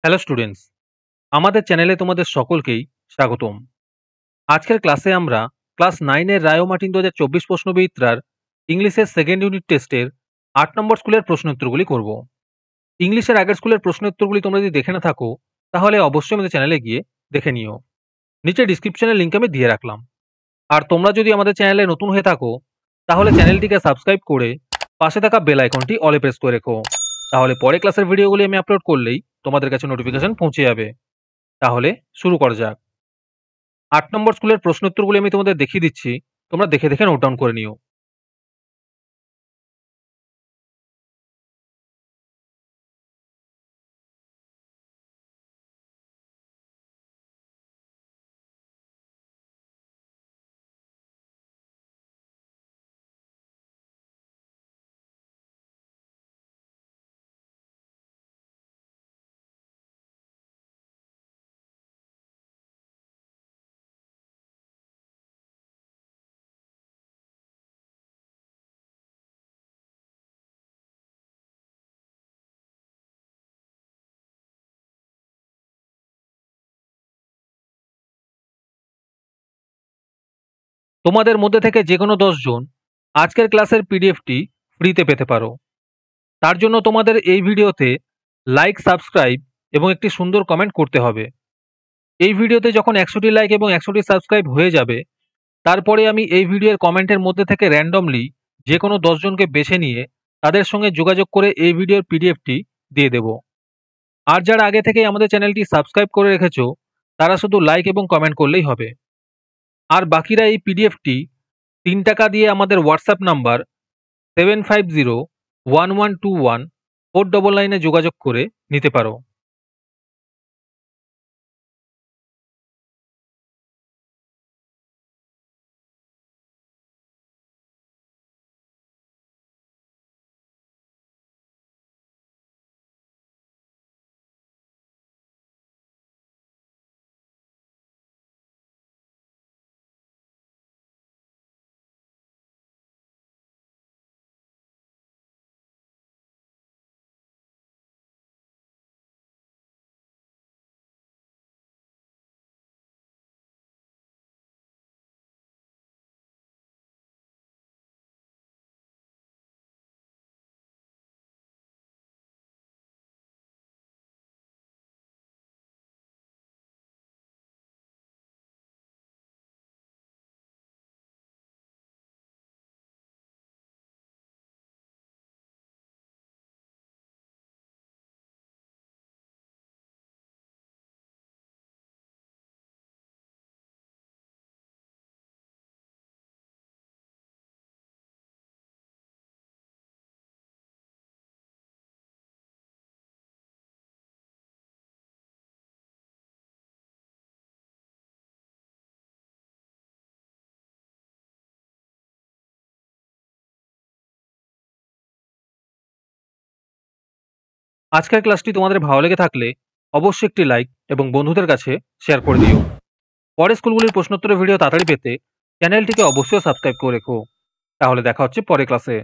Hello students, আমাদের চ্যানেলে তোমাদের সকলকেই স্বাগতম। আজকের ক্লাসে আমরা ক্লাস 9 এর রায় ও মার্টিন 2024 প্রশ্নবিচিত্রার ইংলিশের সেকেন্ড ইউনিট টেস্টের 8 নম্বর স্কুলের প্রশ্নোত্তরগুলি করব। ইংলিশের আগের স্কুলের প্রশ্নোত্তরগুলি তোমরা যদি দেখে না থাকো তাহলে অবশ্যই আমাদের চ্যানেলে গিয়ে দেখে নিও। নিচে ডিসক্রিপশনের লিংক আমি দিয়ে রাখলাম। আর তোমরা যদি আমাদের চ্যানেলে নতুন হয়ে থাকো তাহলে চ্যানেলটিকে সাবস্ক্রাইব করে পাশে থাকা বেল আইকনটি অলে প্রেস করে রেখো। তাহলে পরে ক্লাসের ভিডিওগুলি আমি আপলোড করলেই তোমাদের কাছে নোটিফিকেশন পৌঁছে যাবে। তাহলে শুরু করা যাক। 8 নম্বর স্কুলের প্রশ্নোত্তরগুলি আমি তোমাদের দেখিয়ে দিচ্ছি। তোমরা দেখে দেখে নোট ডাউন করে নিও। তোমাদের মধ্যে থেকে যে কোনো 10 জন আজকের ক্লাসের পিডিএফটি ফ্রিতে পেতে পারো। তার জন্য তোমাদের এই ভিডিওতে লাইক, সাবস্ক্রাইব এবং একটি সুন্দর কমেন্ট করতে হবে। এই ভিডিওতে যখন 100টি লাইক এবং 100টি সাবস্ক্রাইব হয়ে যাবে, তারপরে আমি এই ভিডিওর কমেন্টের মধ্যে থেকে র্যান্ডমলি যে কোনো 10 জনকে বেছে নিয়ে তাদের সঙ্গে যোগাযোগ করে এই ভিডিওর পিডিএফটি দিয়ে দেব। আর যারা আগে থেকেই আমাদের চ্যানেলটি সাবস্ক্রাইব করে রেখেছো তারা শুধু লাইক এবং কমেন্ট করলেই হবে। আর বাকিরা এই পিডিএফটি 3 টাকা দিয়ে আমাদের হোয়াটসঅ্যাপ নাম্বার 7501121499 যোগাযোগ করে নিতে পারো। আজকের ক্লাসটি তোমাদের ভালো লেগে থাকলে অবশ্যই একটি লাইক এবং বন্ধুদের কাছে শেয়ার করে দিও। পরের স্কুলগুলির প্রশ্নোত্তরের ভিডিও তাড়াতাড়ি পেতে চ্যানেলটিকে অবশ্যই সাবস্ক্রাইব করে রেখো। তাহলে দেখা হচ্ছে পরের ক্লাসে।